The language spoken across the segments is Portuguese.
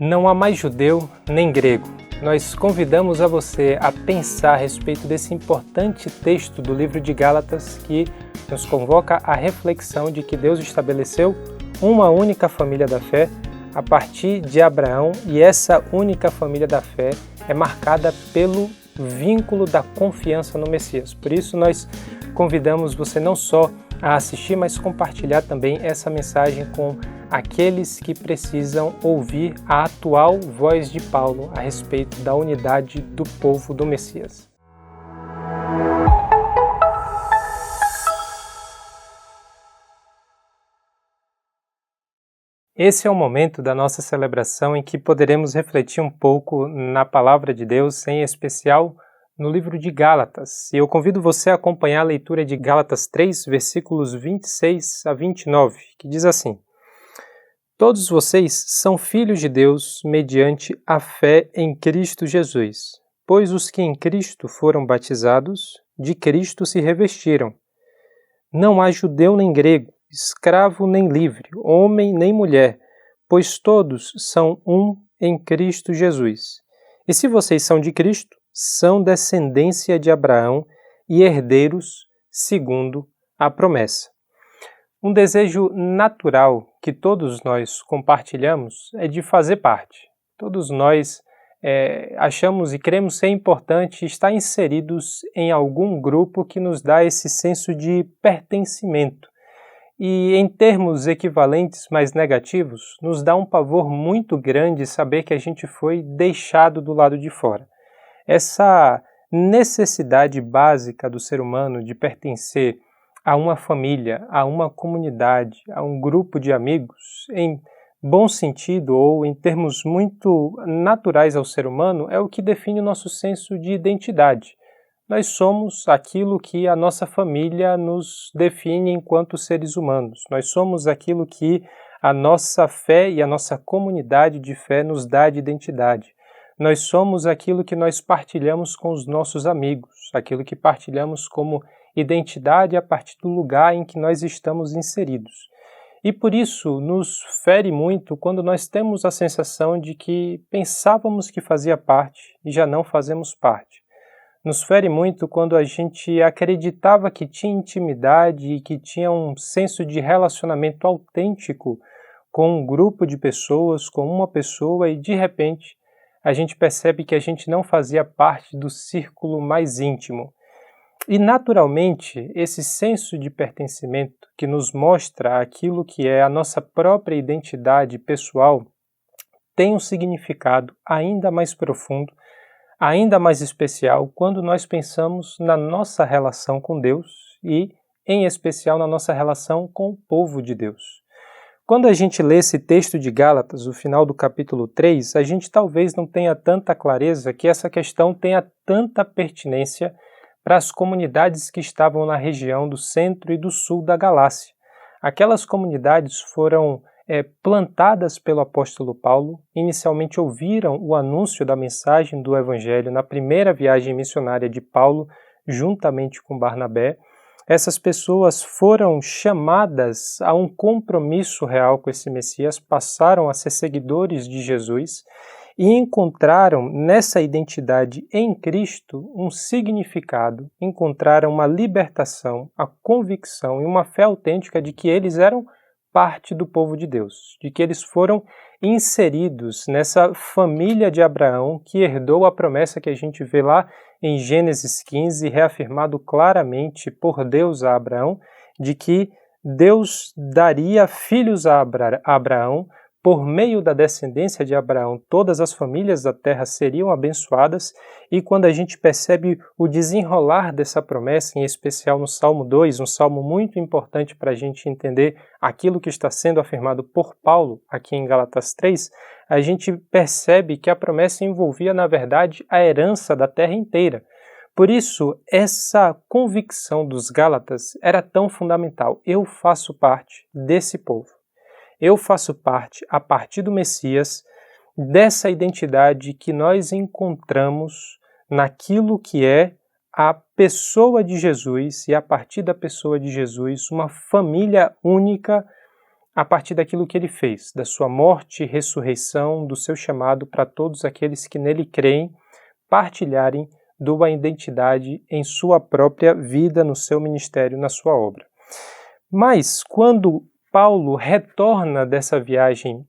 Não há mais judeu nem grego. Nós convidamos a você a pensar a respeito desse importante texto do livro de Gálatas que nos convoca à reflexão de que Deus estabeleceu uma única família da fé a partir de Abraão, e essa única família da fé é marcada pelo vínculo da confiança no Messias. Por isso nós convidamos você não só a assistir, mas compartilhar também essa mensagem com aqueles que precisam ouvir a atual voz de Paulo a respeito da unidade do povo do Messias. Esse é o momento da nossa celebração em que poderemos refletir um pouco na Palavra de Deus, em especial no livro de Gálatas. E eu convido você a acompanhar a leitura de Gálatas 3, versículos 26 a 29, que diz assim: Todos vocês são filhos de Deus mediante a fé em Cristo Jesus, pois os que em Cristo foram batizados, de Cristo se revestiram. Não há judeu nem grego, escravo nem livre, homem nem mulher, pois todos são um em Cristo Jesus. E se vocês são de Cristo, são descendência de Abraão e herdeiros segundo a promessa. Um desejo natural que todos nós compartilhamos é de fazer parte. Todos nós achamos e queremos ser importante estar inseridos em algum grupo que nos dá esse senso de pertencimento. E em termos equivalentes, mas negativos, nos dá um pavor muito grande saber que a gente foi deixado do lado de fora. Essa necessidade básica do ser humano de pertencer a uma família, a uma comunidade, a um grupo de amigos, em bom sentido ou em termos muito naturais ao ser humano, é o que define o nosso senso de identidade. Nós somos aquilo que a nossa família nos define enquanto seres humanos. Nós somos aquilo que a nossa fé e a nossa comunidade de fé nos dá de identidade. Nós somos aquilo que nós partilhamos com os nossos amigos, aquilo que partilhamos como identidade a partir do lugar em que nós estamos inseridos. E por isso nos fere muito quando nós temos a sensação de que pensávamos que fazia parte e já não fazemos parte. Nos fere muito quando a gente acreditava que tinha intimidade e que tinha um senso de relacionamento autêntico com um grupo de pessoas, com uma pessoa, e de repente a gente percebe que a gente não fazia parte do círculo mais íntimo. E naturalmente esse senso de pertencimento que nos mostra aquilo que é a nossa própria identidade pessoal tem um significado ainda mais profundo, ainda mais especial quando nós pensamos na nossa relação com Deus e, em especial, na nossa relação com o povo de Deus. Quando a gente lê esse texto de Gálatas, o final do capítulo 3, a gente talvez não tenha tanta clareza que essa questão tenha tanta pertinência para as comunidades que estavam na região do centro e do sul da Galácia. Aquelas comunidades foram plantadas pelo apóstolo Paulo, inicialmente ouviram o anúncio da mensagem do Evangelho na primeira viagem missionária de Paulo, juntamente com Barnabé. Essas pessoas foram chamadas a um compromisso real com esse Messias, passaram a ser seguidores de Jesus e encontraram nessa identidade em Cristo um significado, encontraram uma libertação, a convicção e uma fé autêntica de que eles eram parte do povo de Deus, de que eles foram inseridos nessa família de Abraão que herdou a promessa que a gente vê lá em Gênesis 15, reafirmado claramente por Deus a Abraão, de que Deus daria filhos a Abraão. Por meio da descendência de Abraão, todas as famílias da terra seriam abençoadas, e quando a gente percebe o desenrolar dessa promessa, em especial no Salmo 2, um salmo muito importante para a gente entender aquilo que está sendo afirmado por Paulo aqui em Gálatas 3, a gente percebe que a promessa envolvia, na verdade, a herança da terra inteira. Por isso, essa convicção dos Gálatas era tão fundamental. Eu faço parte desse povo. Eu faço parte, a partir do Messias, dessa identidade que nós encontramos naquilo que é a pessoa de Jesus, e a partir da pessoa de Jesus, uma família única a partir daquilo que ele fez, da sua morte e ressurreição, do seu chamado para todos aqueles que nele creem, partilharem de uma identidade em sua própria vida, no seu ministério, na sua obra. Mas, quando Paulo retorna dessa viagem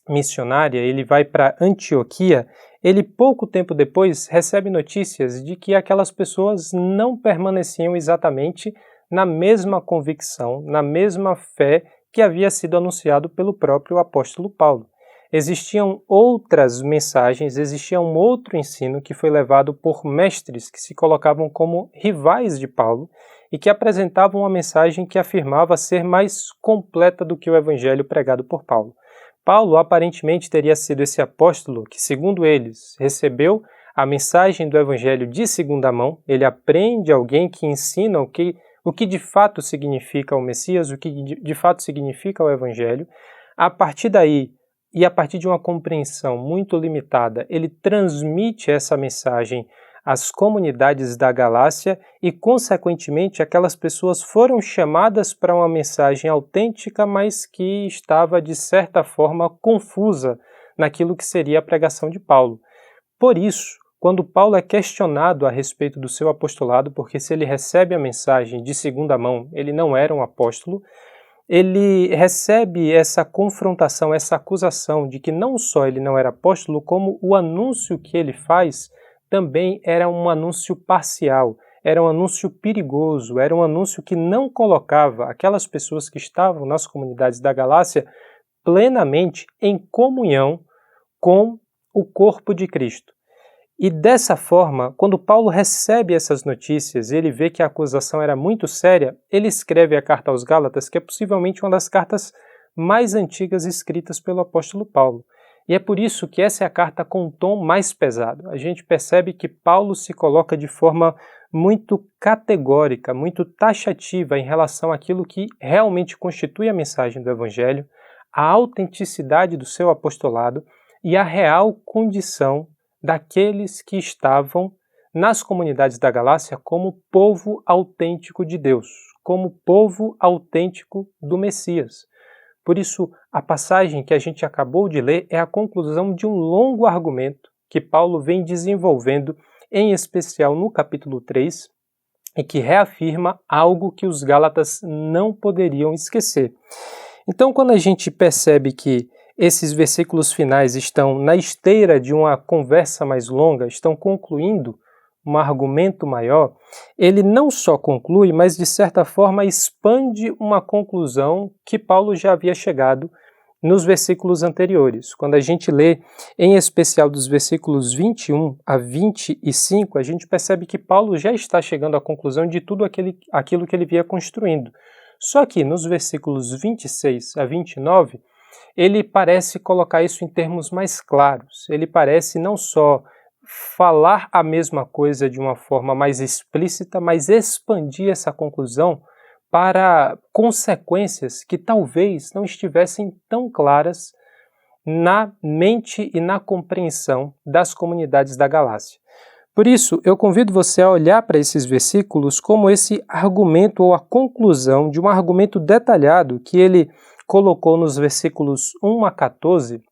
missionária, ele vai para Antioquia, ele pouco tempo depois recebe notícias de que aquelas pessoas não permaneciam exatamente na mesma convicção, na mesma fé que havia sido anunciado pelo próprio apóstolo Paulo. Existiam outras mensagens, existia um outro ensino que foi levado por mestres que se colocavam como rivais de Paulo e que apresentavam uma mensagem que afirmava ser mais completa do que o evangelho pregado por Paulo. Paulo aparentemente teria sido esse apóstolo que, segundo eles, recebeu a mensagem do evangelho de segunda mão, ele aprende alguém que ensina o que de fato significa o Messias, o que de fato significa o evangelho. A partir daí, e a partir de uma compreensão muito limitada, ele transmite essa mensagem às comunidades da Galácia e, consequentemente, aquelas pessoas foram chamadas para uma mensagem autêntica, mas que estava, de certa forma, confusa naquilo que seria a pregação de Paulo. Por isso, quando Paulo é questionado a respeito do seu apostolado, porque se ele recebe a mensagem de segunda mão, ele não era um apóstolo, ele recebe essa confrontação, essa acusação de que não só ele não era apóstolo, como o anúncio que ele faz também era um anúncio parcial, era um anúncio perigoso, era um anúncio que não colocava aquelas pessoas que estavam nas comunidades da Galácia plenamente em comunhão com o corpo de Cristo. E dessa forma, quando Paulo recebe essas notícias e ele vê que a acusação era muito séria, ele escreve a carta aos Gálatas, que é possivelmente uma das cartas mais antigas escritas pelo apóstolo Paulo. E é por isso que essa é a carta com um tom mais pesado. A gente percebe que Paulo se coloca de forma muito categórica, muito taxativa em relação àquilo que realmente constitui a mensagem do Evangelho, a autenticidade do seu apostolado e a real condição daqueles que estavam nas comunidades da Galácia como povo autêntico de Deus, como povo autêntico do Messias. Por isso, a passagem que a gente acabou de ler é a conclusão de um longo argumento que Paulo vem desenvolvendo, em especial no capítulo 3, e que reafirma algo que os Gálatas não poderiam esquecer. Então, quando a gente percebe que esses versículos finais estão na esteira de uma conversa mais longa, estão concluindo um argumento maior, ele não só conclui, mas de certa forma expande uma conclusão que Paulo já havia chegado nos versículos anteriores. Quando a gente lê, em especial dos versículos 21 a 25, a gente percebe que Paulo já está chegando à conclusão de tudo aquilo que ele via construindo. Só que nos versículos 26 a 29, ele parece colocar isso em termos mais claros. Ele parece não só falar a mesma coisa de uma forma mais explícita, mas expandir essa conclusão para consequências que talvez não estivessem tão claras na mente e na compreensão das comunidades da Galácia. Por isso, eu convido você a olhar para esses versículos como esse argumento ou a conclusão de um argumento detalhado que ele colocou nos versículos 1 a 14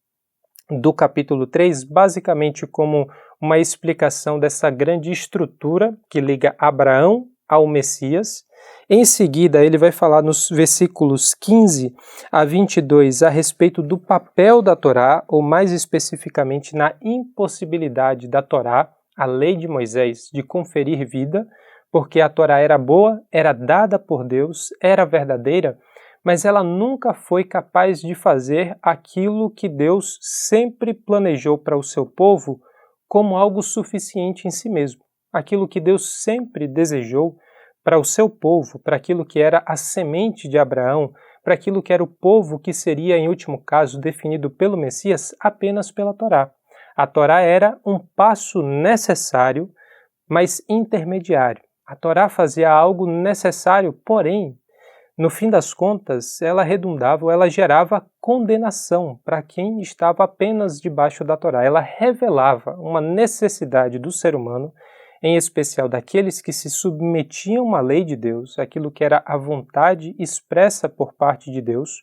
do capítulo 3, basicamente como uma explicação dessa grande estrutura que liga Abraão ao Messias. Em seguida, ele vai falar nos versículos 15 a 22 a respeito do papel da Torá, ou mais especificamente na impossibilidade da Torá, a lei de Moisés, de conferir vida, porque a Torá era boa, era dada por Deus, era verdadeira, mas ela nunca foi capaz de fazer aquilo que Deus sempre planejou para o seu povo como algo suficiente em si mesmo. Aquilo que Deus sempre desejou para o seu povo, para aquilo que era a semente de Abraão, para aquilo que era o povo que seria, em último caso, definido pelo Messias apenas pela Torá. A Torá era um passo necessário, mas intermediário. A Torá fazia algo necessário, porém, no fim das contas, ela redundava ou ela gerava condenação para quem estava apenas debaixo da Torá. Ela revelava uma necessidade do ser humano, em especial daqueles que se submetiam à lei de Deus, aquilo que era a vontade expressa por parte de Deus,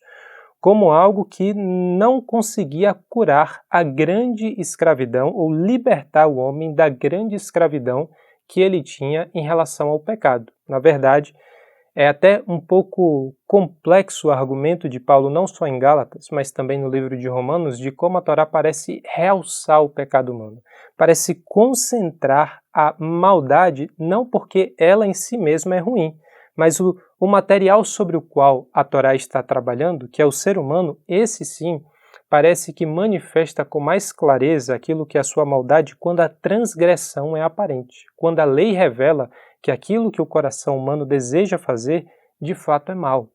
como algo que não conseguia curar a grande escravidão ou libertar o homem da grande escravidão que ele tinha em relação ao pecado. Na verdade, é até um pouco complexo o argumento de Paulo, não só em Gálatas, mas também no livro de Romanos, de como a Torá parece realçar o pecado humano. Parece concentrar a maldade, não porque ela em si mesma é ruim, mas o material sobre o qual a Torá está trabalhando, que é o ser humano, esse sim, parece que manifesta com mais clareza aquilo que é a sua maldade quando a transgressão é aparente, quando a lei revela que aquilo que o coração humano deseja fazer, de fato é mal.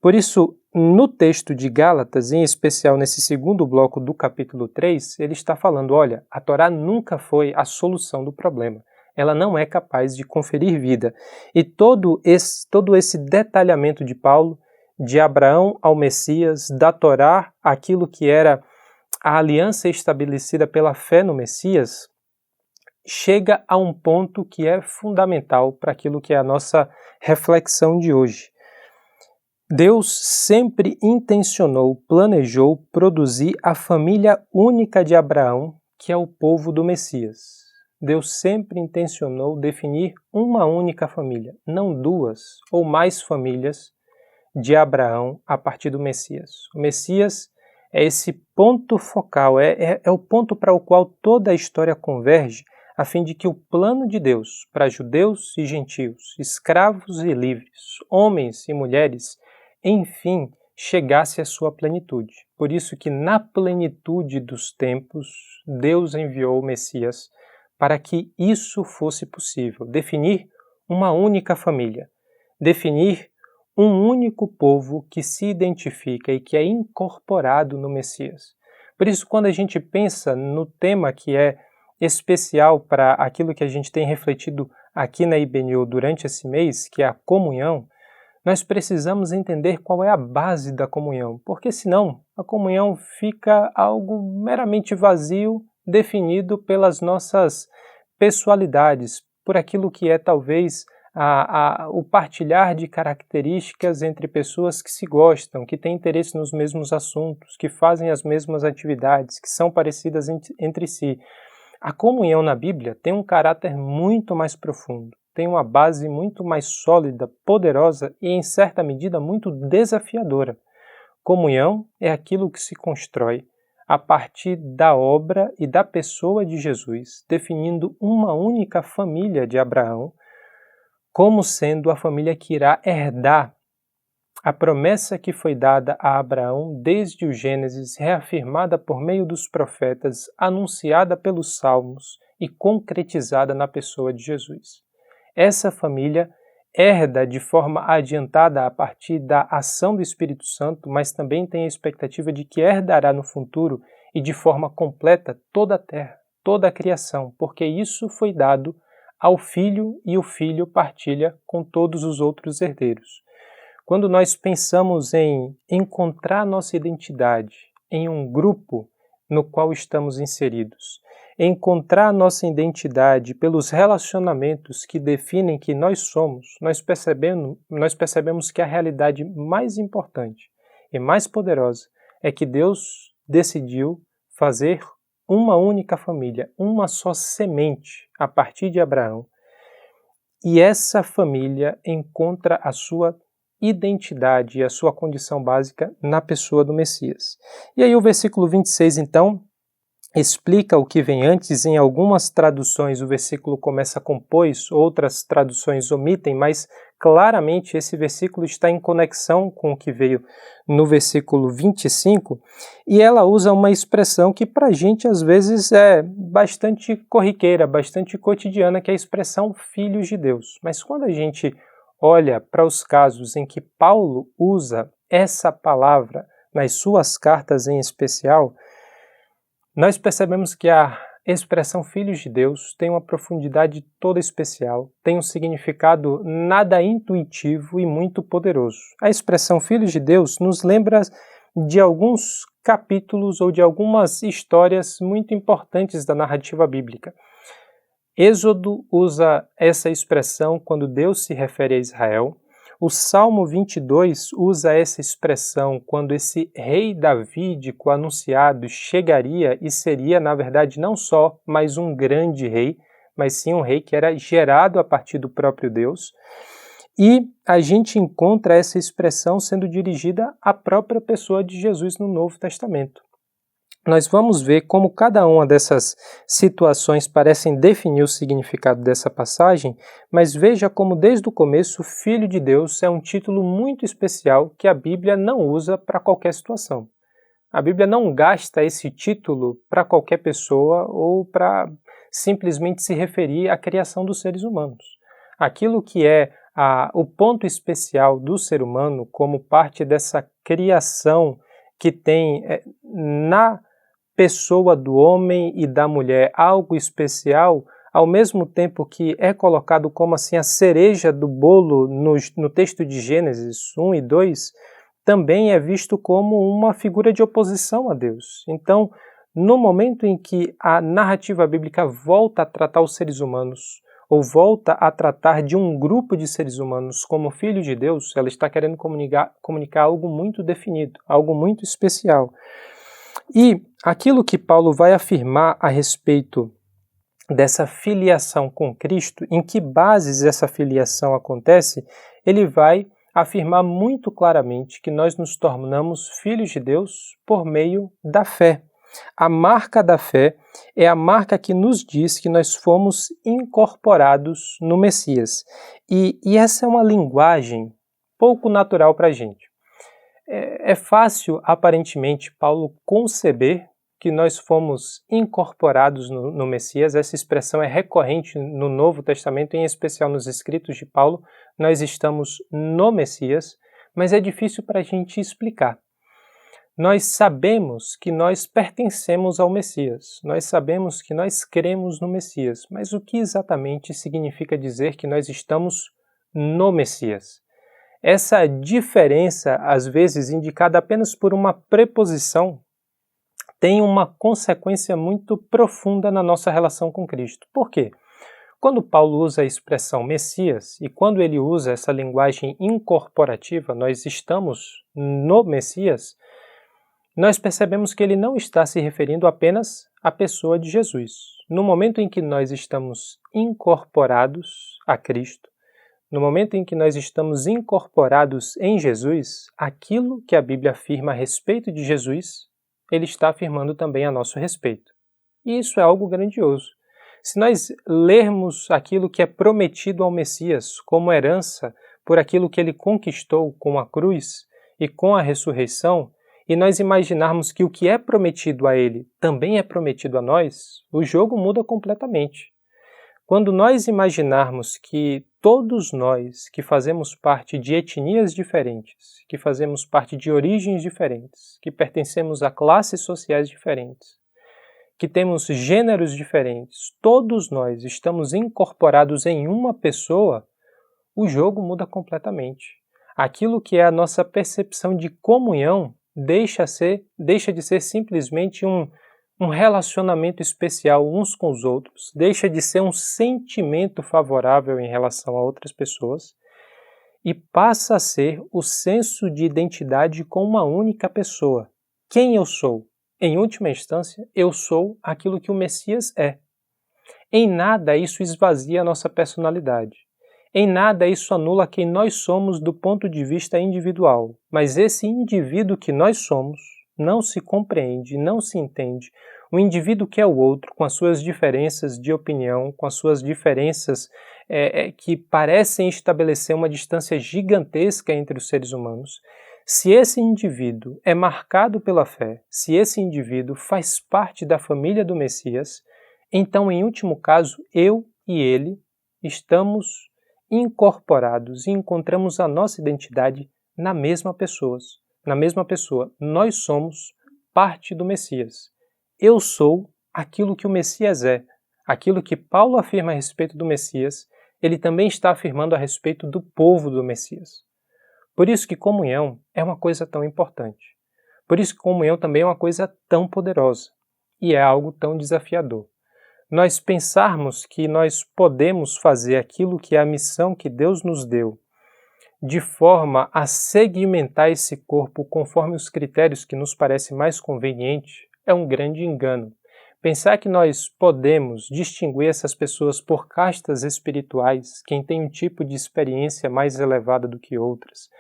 Por isso, no texto de Gálatas, em especial nesse segundo bloco do capítulo 3, ele está falando, olha, a Torá nunca foi a solução do problema. Ela não é capaz de conferir vida. E todo esse detalhamento de Paulo, de Abraão ao Messias, da Torá, aquilo que era a aliança estabelecida pela fé no Messias, chega a um ponto que é fundamental para aquilo que é a nossa reflexão de hoje. Deus sempre intencionou, planejou produzir a família única de Abraão, que é o povo do Messias. Deus sempre intencionou definir uma única família, não duas ou mais famílias de Abraão a partir do Messias. O Messias é esse ponto focal, é o ponto para o qual toda a história converge, a fim de que o plano de Deus para judeus e gentios, escravos e livres, homens e mulheres, enfim, chegasse à sua plenitude. Por isso que na plenitude dos tempos, Deus enviou o Messias para que isso fosse possível, definir uma única família, definir um único povo que se identifica e que é incorporado no Messias. Por isso, quando a gente pensa no tema que é especial para aquilo que a gente tem refletido aqui na IBNU durante esse mês, que é a comunhão, nós precisamos entender qual é a base da comunhão, porque senão a comunhão fica algo meramente vazio, definido pelas nossas pessoalidades, por aquilo que é talvez o partilhar de características entre pessoas que se gostam, que têm interesse nos mesmos assuntos, que fazem as mesmas atividades, que são parecidas entre si. A comunhão na Bíblia tem um caráter muito mais profundo, tem uma base muito mais sólida, poderosa e, em certa medida, muito desafiadora. Comunhão é aquilo que se constrói a partir da obra e da pessoa de Jesus, definindo uma única família de Abraão como sendo a família que irá herdar a promessa que foi dada a Abraão desde o Gênesis, reafirmada por meio dos profetas, anunciada pelos Salmos e concretizada na pessoa de Jesus. Essa família herda de forma adiantada a partir da ação do Espírito Santo, mas também tem a expectativa de que herdará no futuro e de forma completa toda a terra, toda a criação, porque isso foi dado ao Filho e o Filho partilha com todos os outros herdeiros. Quando nós pensamos em encontrar nossa identidade em um grupo no qual estamos inseridos, encontrar nossa identidade pelos relacionamentos que definem que nós somos, nós percebemos que a realidade mais importante e mais poderosa é que Deus decidiu fazer uma única família, uma só semente a partir de Abraão, e essa família encontra a sua identidade e a sua condição básica na pessoa do Messias. E aí o versículo 26, então, explica o que vem antes. Em algumas traduções o versículo começa com pois, outras traduções omitem, mas claramente esse versículo está em conexão com o que veio no versículo 25, e ela usa uma expressão que para a gente às vezes é bastante corriqueira, bastante cotidiana, que é a expressão filhos de Deus. Mas quando a gente olha para os casos em que Paulo usa essa palavra nas suas cartas em especial, nós percebemos que a expressão filhos de Deus tem uma profundidade toda especial, tem um significado nada intuitivo e muito poderoso. A expressão filhos de Deus nos lembra de alguns capítulos ou de algumas histórias muito importantes da narrativa bíblica. Êxodo usa essa expressão quando Deus se refere a Israel. O Salmo 22 usa essa expressão quando esse rei davídico anunciado chegaria e seria, na verdade, não só mais um grande rei, mas sim um rei que era gerado a partir do próprio Deus. E a gente encontra essa expressão sendo dirigida à própria pessoa de Jesus no Novo Testamento. Nós vamos ver como cada uma dessas situações parecem definir o significado dessa passagem, mas veja como desde o começo Filho de Deus é um título muito especial que a Bíblia não usa para qualquer situação. A Bíblia não gasta esse título para qualquer pessoa ou para simplesmente se referir à criação dos seres humanos. Aquilo que é o ponto especial do ser humano como parte dessa criação que tem na pessoa do homem e da mulher algo especial, ao mesmo tempo que é colocado como assim a cereja do bolo no texto de Gênesis 1 e 2, também é visto como uma figura de oposição a Deus. Então, no momento em que a narrativa bíblica volta a tratar os seres humanos, ou volta a tratar de um grupo de seres humanos como filho de Deus, ela está querendo comunicar algo muito definido, algo muito especial. E aquilo que Paulo vai afirmar a respeito dessa filiação com Cristo, em que bases essa filiação acontece, ele vai afirmar muito claramente que nós nos tornamos filhos de Deus por meio da fé. A marca da fé é a marca que nos diz que nós fomos incorporados no Messias. E essa é uma linguagem pouco natural para a gente. É fácil, aparentemente, Paulo conceber que nós fomos incorporados no Messias. Essa expressão é recorrente no Novo Testamento, em especial nos escritos de Paulo. Nós estamos no Messias, mas é difícil para a gente explicar. Nós sabemos que nós pertencemos ao Messias, nós sabemos que nós cremos no Messias, mas o que exatamente significa dizer que nós estamos no Messias? Essa diferença, às vezes indicada apenas por uma preposição, tem uma consequência muito profunda na nossa relação com Cristo. Por quê? Quando Paulo usa a expressão Messias, e quando ele usa essa linguagem incorporativa, nós estamos no Messias, nós percebemos que ele não está se referindo apenas à pessoa de Jesus. No momento em que nós estamos incorporados a Cristo, no momento em que nós estamos incorporados em Jesus, aquilo que a Bíblia afirma a respeito de Jesus, ele está afirmando também a nosso respeito. E isso é algo grandioso. Se nós lermos aquilo que é prometido ao Messias como herança por aquilo que ele conquistou com a cruz e com a ressurreição, e nós imaginarmos que o que é prometido a ele também é prometido a nós, o jogo muda completamente. Quando nós imaginarmos que todos nós que fazemos parte de etnias diferentes, que fazemos parte de origens diferentes, que pertencemos a classes sociais diferentes, que temos gêneros diferentes, todos nós estamos incorporados em uma pessoa, o jogo muda completamente. Aquilo que é a nossa percepção de comunhão deixa de ser simplesmente um relacionamento especial uns com os outros, deixa de ser um sentimento favorável em relação a outras pessoas e passa a ser o senso de identidade com uma única pessoa. Quem eu sou? Em última instância, eu sou aquilo que o Messias é. Em nada isso esvazia a nossa personalidade. Em nada isso anula quem nós somos do ponto de vista individual, mas esse indivíduo que nós somos não se compreende, não se entende. O indivíduo que é o outro, com as suas diferenças de opinião, com as suas diferenças que parecem estabelecer uma distância gigantesca entre os seres humanos, se esse indivíduo é marcado pela fé, se esse indivíduo faz parte da família do Messias, então, em último caso, eu e ele estamos incorporados e encontramos a nossa identidade na mesma pessoa. Nós somos parte do Messias. Eu sou aquilo que o Messias é. Aquilo que Paulo afirma a respeito do Messias, ele também está afirmando a respeito do povo do Messias. Por isso que comunhão é uma coisa tão importante. Por isso que comunhão também é uma coisa tão poderosa e é algo tão desafiador. Nós pensarmos que nós podemos fazer aquilo que é a missão que Deus nos deu, de forma a segmentar esse corpo conforme os critérios que nos parece mais conveniente, é um grande engano. Pensar que nós podemos distinguir essas pessoas por castas espirituais, quem tem um tipo de experiência mais elevada do que outras,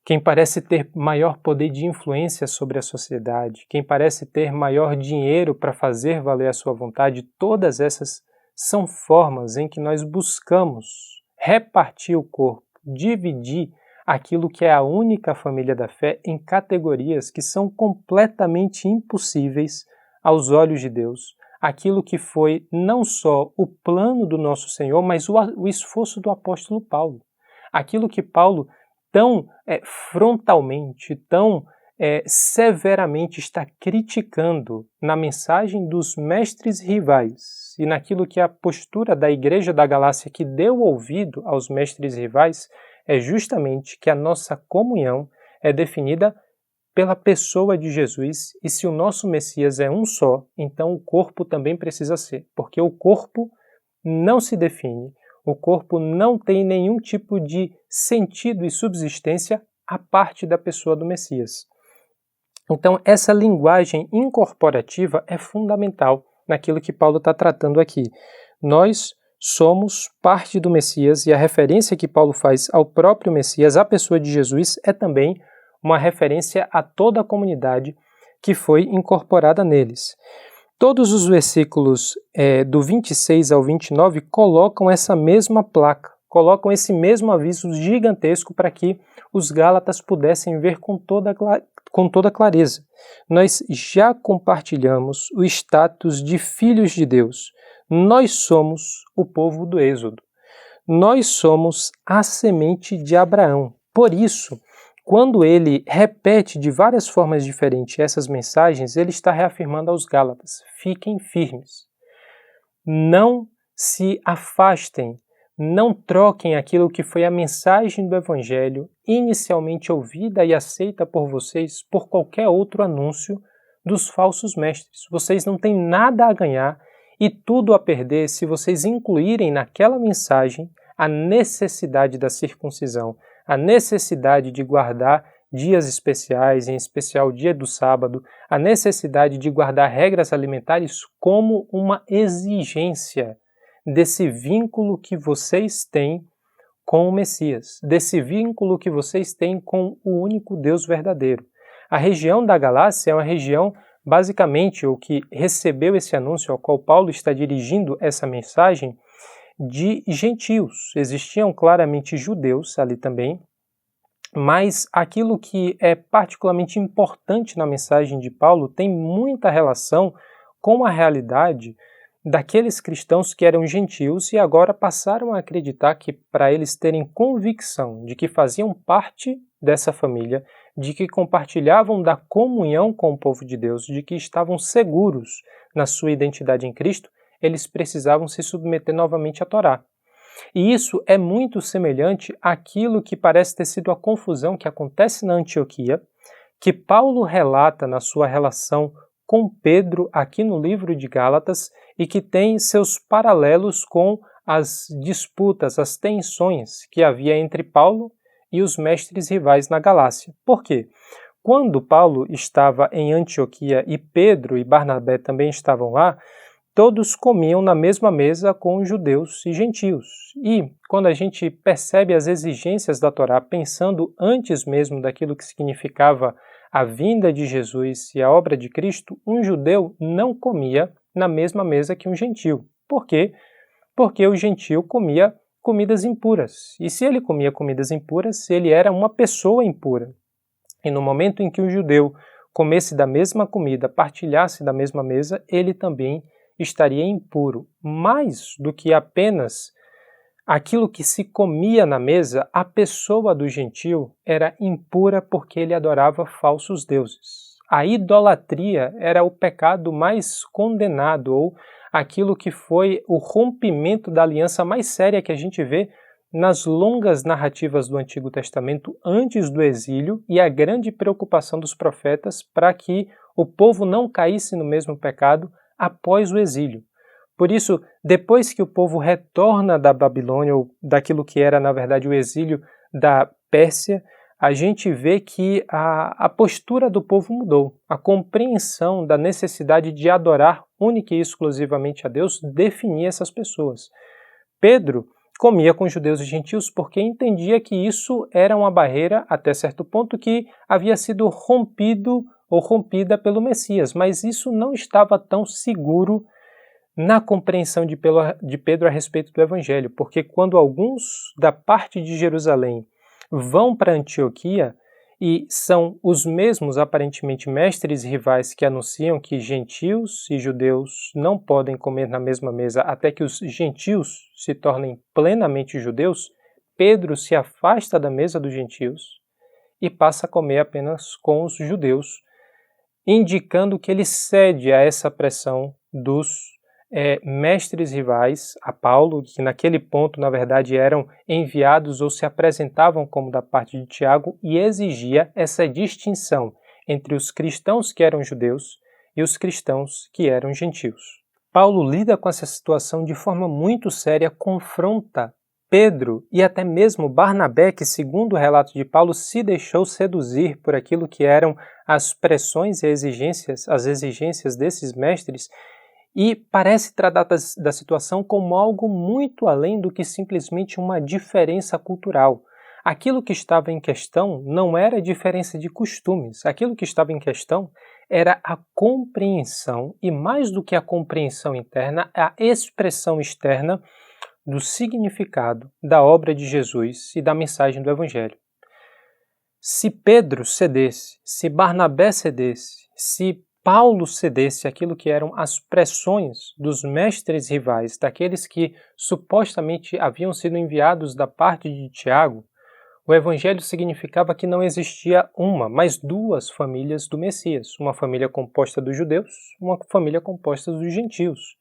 quem parece ter maior poder de influência sobre a sociedade, quem parece ter maior dinheiro para fazer valer a sua vontade, todas essas são formas em que nós buscamos repartir o corpo, dividir aquilo que é a única família da fé em categorias que são completamente impossíveis aos olhos de Deus. Aquilo que foi não só o plano do nosso Senhor, mas o esforço do apóstolo Paulo. Aquilo que Paulo tão frontalmente, tão severamente está criticando na mensagem dos mestres rivais e naquilo que é a postura da igreja da Galácia que deu ouvido aos mestres rivais, é justamente que a nossa comunhão é definida pela pessoa de Jesus, e se o nosso Messias é um só, então o corpo também precisa ser, porque o corpo não se define, o corpo não tem nenhum tipo de sentido e subsistência à parte da pessoa do Messias. Então, essa linguagem incorporativa é fundamental naquilo que Paulo está tratando aqui. Nós somos parte do Messias e a referência que Paulo faz ao próprio Messias, à pessoa de Jesus, é também uma referência a toda a comunidade que foi incorporada neles. Todos os versículos do 26 ao 29 colocam essa mesma placa, colocam esse mesmo aviso gigantesco para que os Gálatas pudessem ver com toda clareza. Nós já compartilhamos o status de filhos de Deus. Nós somos o povo do Êxodo. Nós somos a semente de Abraão. Por isso, quando ele repete de várias formas diferentes essas mensagens, ele está reafirmando aos Gálatas: fiquem firmes. Não se afastem, não troquem aquilo que foi a mensagem do Evangelho inicialmente ouvida e aceita por vocês por qualquer outro anúncio dos falsos mestres. Vocês não têm nada a ganhar e tudo a perder se vocês incluírem naquela mensagem a necessidade da circuncisão, a necessidade de guardar dias especiais, em especial o dia do sábado, a necessidade de guardar regras alimentares como uma exigência desse vínculo que vocês têm com o Messias, desse vínculo que vocês têm com o único Deus verdadeiro. A região da Galácia é uma região, basicamente, o que recebeu esse anúncio ao qual Paulo está dirigindo essa mensagem, de gentios. Existiam claramente judeus ali também, mas aquilo que é particularmente importante na mensagem de Paulo tem muita relação com a realidade daqueles cristãos que eram gentios e agora passaram a acreditar que, para eles terem convicção de que faziam parte dessa família, de que compartilhavam da comunhão com o povo de Deus, de que estavam seguros na sua identidade em Cristo, eles precisavam se submeter novamente à Torá. E isso é muito semelhante àquilo que parece ter sido a confusão que acontece na Antioquia, que Paulo relata na sua relação com Pedro aqui no livro de Gálatas e que tem seus paralelos com as disputas, as tensões que havia entre Paulo e os mestres rivais na Galácia. Por quê? Quando Paulo estava em Antioquia e Pedro e Barnabé também estavam lá, todos comiam na mesma mesa com judeus e gentios. E quando a gente percebe as exigências da Torá, pensando antes mesmo daquilo que significava a vinda de Jesus e a obra de Cristo, um judeu não comia na mesma mesa que um gentio. Por quê? Porque o gentio comia comidas impuras. E se ele comia comidas impuras, ele era uma pessoa impura. E no momento em que o judeu comesse da mesma comida, partilhasse da mesma mesa, ele também estaria impuro. Mais do que apenas aquilo que se comia na mesa, a pessoa do gentio era impura porque ele adorava falsos deuses. A idolatria era o pecado mais condenado, ou aquilo que foi o rompimento da aliança mais séria que a gente vê nas longas narrativas do Antigo Testamento antes do exílio e a grande preocupação dos profetas para que o povo não caísse no mesmo pecado após o exílio. Por isso, depois que o povo retorna da Babilônia, ou daquilo que era, na verdade, o exílio da Pérsia, a gente vê que a postura do povo mudou. A compreensão da necessidade de adorar única e exclusivamente a Deus definia essas pessoas. Pedro comia com judeus e gentios porque entendia que isso era uma barreira, até certo ponto, que havia sido rompido ou rompida pelo Messias, mas isso não estava tão seguro na compreensão de Pedro a respeito do Evangelho, porque quando alguns da parte de Jerusalém vão para Antioquia e são os mesmos aparentemente mestres e rivais que anunciam que gentios e judeus não podem comer na mesma mesa até que os gentios se tornem plenamente judeus, Pedro se afasta da mesa dos gentios e passa a comer apenas com os judeus, indicando que ele cede a essa pressão dos mestres rivais a Paulo, que naquele ponto, na verdade, eram enviados ou se apresentavam como da parte de Tiago, e exigia essa distinção entre os cristãos que eram judeus e os cristãos que eram gentios. Paulo lida com essa situação de forma muito séria, confronta Pedro e até mesmo Barnabé, que, segundo o relato de Paulo, se deixou seduzir por aquilo que eram as pressões e as exigências desses mestres, e parece tratar da situação como algo muito além do que simplesmente uma diferença cultural. Aquilo que estava em questão não era diferença de costumes, aquilo que estava em questão era a compreensão, e mais do que a compreensão interna, a expressão externa do significado da obra de Jesus e da mensagem do Evangelho. Se Pedro cedesse, se Barnabé cedesse, se Paulo cedesse aquilo que eram as pressões dos mestres rivais, daqueles que supostamente haviam sido enviados da parte de Tiago, o Evangelho significava que não existia uma, mas duas famílias do Messias, uma família composta dos judeus, uma família composta dos gentios.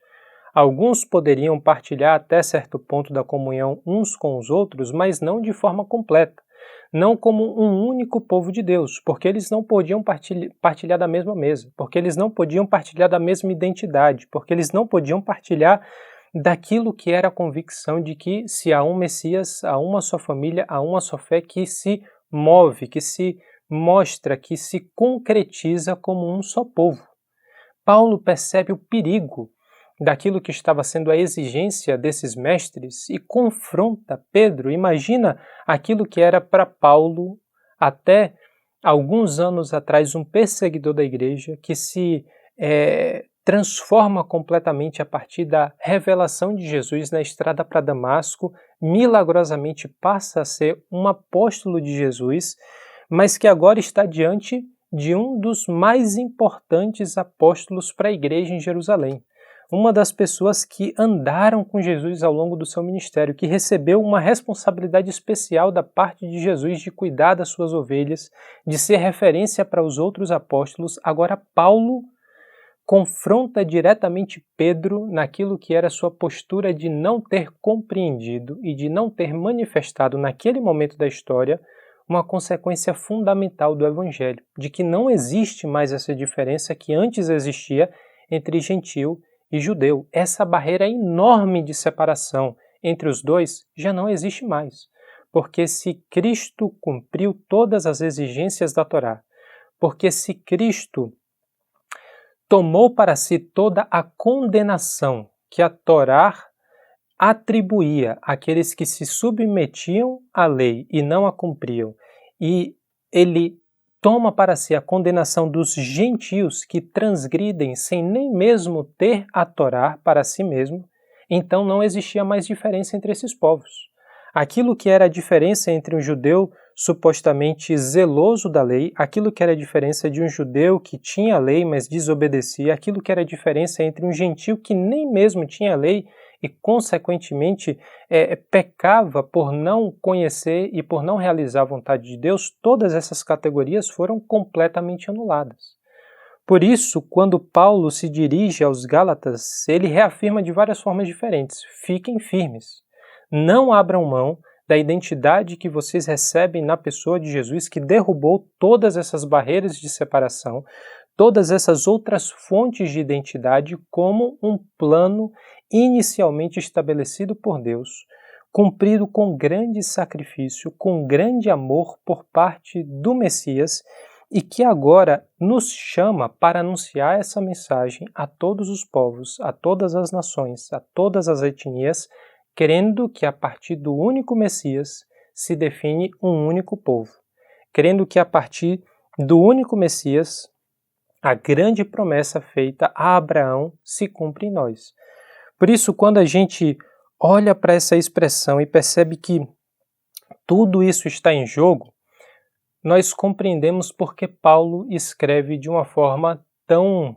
Alguns poderiam partilhar até certo ponto da comunhão uns com os outros, mas não de forma completa, não como um único povo de Deus, porque eles não podiam partilhar da mesma mesa, porque eles não podiam partilhar da mesma identidade, porque eles não podiam partilhar daquilo que era a convicção de que se há um Messias, há uma só família, há uma só fé que se move, que se mostra, que se concretiza como um só povo. Paulo percebe o perigo daquilo que estava sendo a exigência desses mestres e confronta Pedro. Imagina aquilo que era para Paulo, até alguns anos atrás, um perseguidor da igreja que se transforma completamente a partir da revelação de Jesus na estrada para Damasco, milagrosamente passa a ser um apóstolo de Jesus, mas que agora está diante de um dos mais importantes apóstolos para a igreja em Jerusalém. Uma das pessoas que andaram com Jesus ao longo do seu ministério, que recebeu uma responsabilidade especial da parte de Jesus de cuidar das suas ovelhas, de ser referência para os outros apóstolos. Agora Paulo confronta diretamente Pedro naquilo que era sua postura de não ter compreendido e de não ter manifestado naquele momento da história uma consequência fundamental do Evangelho, de que não existe mais essa diferença que antes existia entre gentio e judeu. Essa barreira enorme de separação entre os dois já não existe mais, porque se Cristo cumpriu todas as exigências da Torá, porque se Cristo tomou para si toda a condenação que a Torá atribuía àqueles que se submetiam à lei e não a cumpriam, e ele toma para si a condenação dos gentios que transgridem sem nem mesmo ter a Torá para si mesmo, então não existia mais diferença entre esses povos. Aquilo que era a diferença entre um judeu supostamente zeloso da lei, aquilo que era a diferença de um judeu que tinha a lei, mas desobedecia, aquilo que era a diferença entre um gentio que nem mesmo tinha a lei e, consequentemente, pecava por não conhecer e por não realizar a vontade de Deus, todas essas categorias foram completamente anuladas. Por isso, quando Paulo se dirige aos Gálatas, ele reafirma de várias formas diferentes: fiquem firmes, não abram mão da identidade que vocês recebem na pessoa de Jesus, que derrubou todas essas barreiras de separação, todas essas outras fontes de identidade, como um plano inicialmente estabelecido por Deus, cumprido com grande sacrifício, com grande amor por parte do Messias e que agora nos chama para anunciar essa mensagem a todos os povos, a todas as nações, a todas as etnias, querendo que a partir do único Messias se define um único povo, querendo que a partir do único Messias a grande promessa feita a Abraão se cumpre em nós. Por isso, quando a gente olha para essa expressão e percebe que tudo isso está em jogo, nós compreendemos porque Paulo escreve de uma forma tão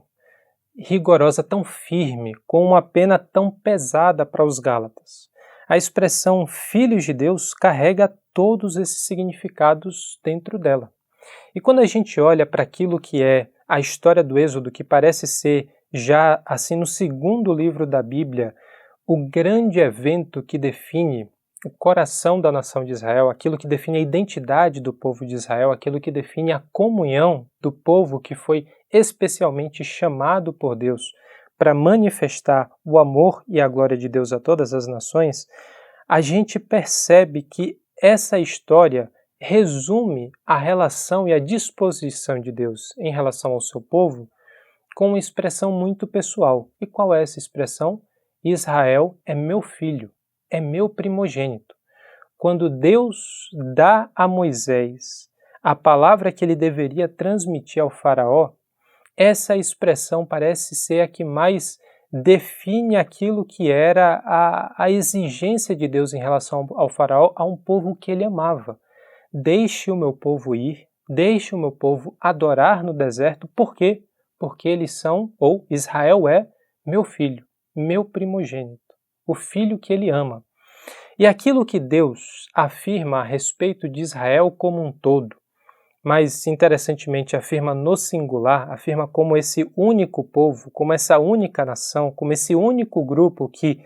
rigorosa, tão firme, com uma pena tão pesada para os Gálatas. A expressão filhos de Deus carrega todos esses significados dentro dela. E quando a gente olha para aquilo que é a história do Êxodo, que parece ser já assim no segundo livro da Bíblia, o grande evento que define o coração da nação de Israel, aquilo que define a identidade do povo de Israel, aquilo que define a comunhão do povo que foi especialmente chamado por Deus para manifestar o amor e a glória de Deus a todas as nações, a gente percebe que essa história resume a relação e a disposição de Deus em relação ao seu povo com uma expressão muito pessoal. E qual é essa expressão? Israel é meu filho, é meu primogênito. Quando Deus dá a Moisés a palavra que ele deveria transmitir ao faraó, essa expressão parece ser a que mais define aquilo que era a exigência de Deus em relação ao faraó, a um povo que ele amava. Deixe o meu povo ir, deixe o meu povo adorar no deserto. Por quê? Porque eles são, ou Israel é, meu filho, meu primogênito, o filho que ele ama. E aquilo que Deus afirma a respeito de Israel como um todo, mas interessantemente afirma no singular, afirma como esse único povo, como essa única nação, como esse único grupo que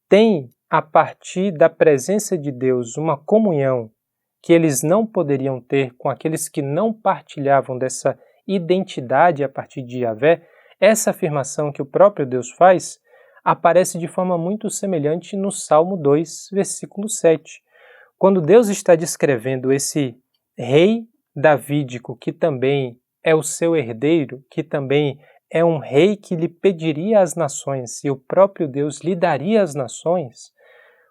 tem, a partir da presença de Deus, uma comunhão que eles não poderiam ter com aqueles que não partilhavam dessa identidade a partir de Yahvé. Essa afirmação que o próprio Deus faz aparece de forma muito semelhante no Salmo 2, versículo 7. Quando Deus está descrevendo esse rei davídico, que também é o seu herdeiro, que também é um rei que lhe pediria as nações e o próprio Deus lhe daria as nações,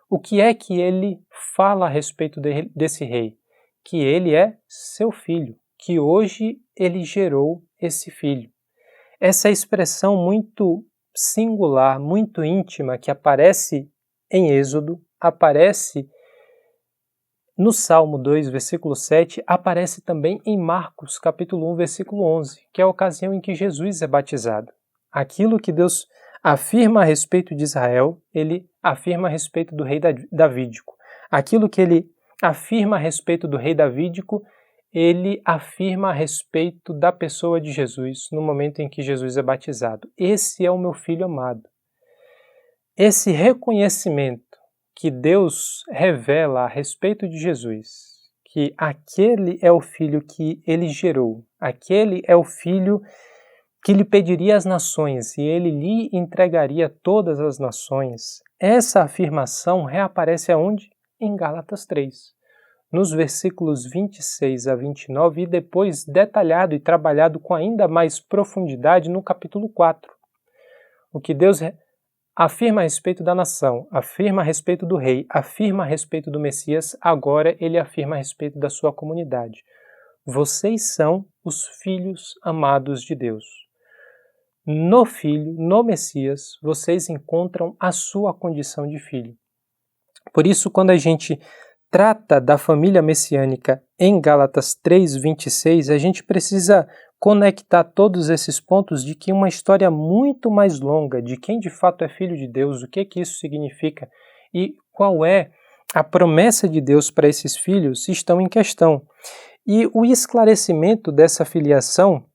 o que é que ele fala a respeito desse rei? Que ele é seu filho, que hoje ele gerou esse filho. Essa expressão muito singular, muito íntima, que aparece em Êxodo, aparece no Salmo 2, versículo 7, aparece também em Marcos, capítulo 1, versículo 11, que é a ocasião em que Jesus é batizado. Aquilo que Deus afirma a respeito de Israel, ele afirma a respeito do rei davídico. Aquilo que ele afirma a respeito do rei davídico, ele afirma a respeito da pessoa de Jesus no momento em que Jesus é batizado. Esse é o meu filho amado. Esse reconhecimento que Deus revela a respeito de Jesus, que aquele é o filho que ele gerou, aquele é o filho que lhe pediria as nações e ele lhe entregaria todas as nações. Essa afirmação reaparece aonde? Em Gálatas 3, nos versículos 26 a 29 e depois detalhado e trabalhado com ainda mais profundidade no capítulo 4. O que Deus afirma a respeito da nação, afirma a respeito do rei, afirma a respeito do Messias, agora ele afirma a respeito da sua comunidade. Vocês são os filhos amados de Deus. No Filho, no Messias, vocês encontram a sua condição de filho. Por isso, quando a gente trata da família messiânica em Gálatas 3:26, a gente precisa conectar todos esses pontos de que uma história muito mais longa de quem de fato é filho de Deus, o que isso significa e qual é a promessa de Deus para esses filhos estão em questão. E o esclarecimento dessa filiação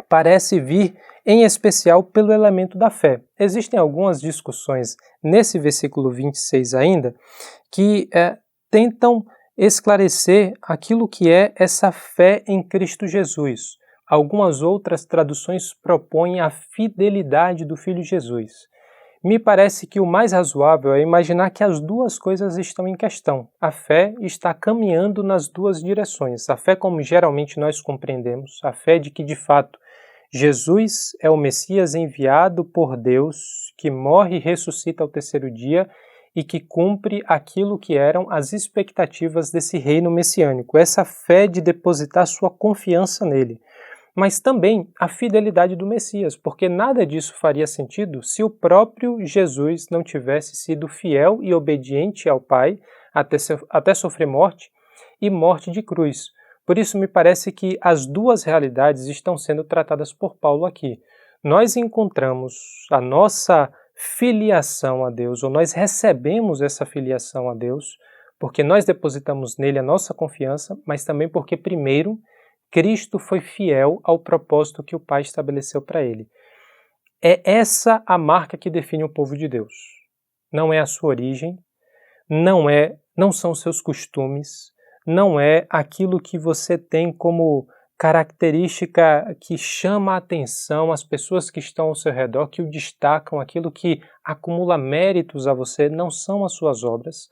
parece vir em especial pelo elemento da fé. Existem algumas discussões nesse versículo 26 ainda que tentam esclarecer aquilo que é essa fé em Cristo Jesus. Algumas outras traduções propõem a fidelidade do Filho Jesus. Me parece que o mais razoável é imaginar que as duas coisas estão em questão. A fé está caminhando nas duas direções. A fé, como geralmente nós compreendemos, a fé de que, de fato, Jesus é o Messias enviado por Deus, que morre e ressuscita ao terceiro dia e que cumpre aquilo que eram as expectativas desse reino messiânico. Essa fé de depositar sua confiança nele. Mas também a fidelidade do Messias, porque nada disso faria sentido se o próprio Jesus não tivesse sido fiel e obediente ao Pai até sofrer morte e morte de cruz. Por isso me parece que as duas realidades estão sendo tratadas por Paulo aqui. Nós encontramos a nossa filiação a Deus, ou nós recebemos essa filiação a Deus, porque nós depositamos nele a nossa confiança, mas também porque primeiro Cristo foi fiel ao propósito que o Pai estabeleceu para ele. É essa a marca que define o povo de Deus. Não é a sua origem, não são seus costumes, não é aquilo que você tem como característica que chama a atenção as pessoas que estão ao seu redor, que o destacam, aquilo que acumula méritos a você, não são as suas obras.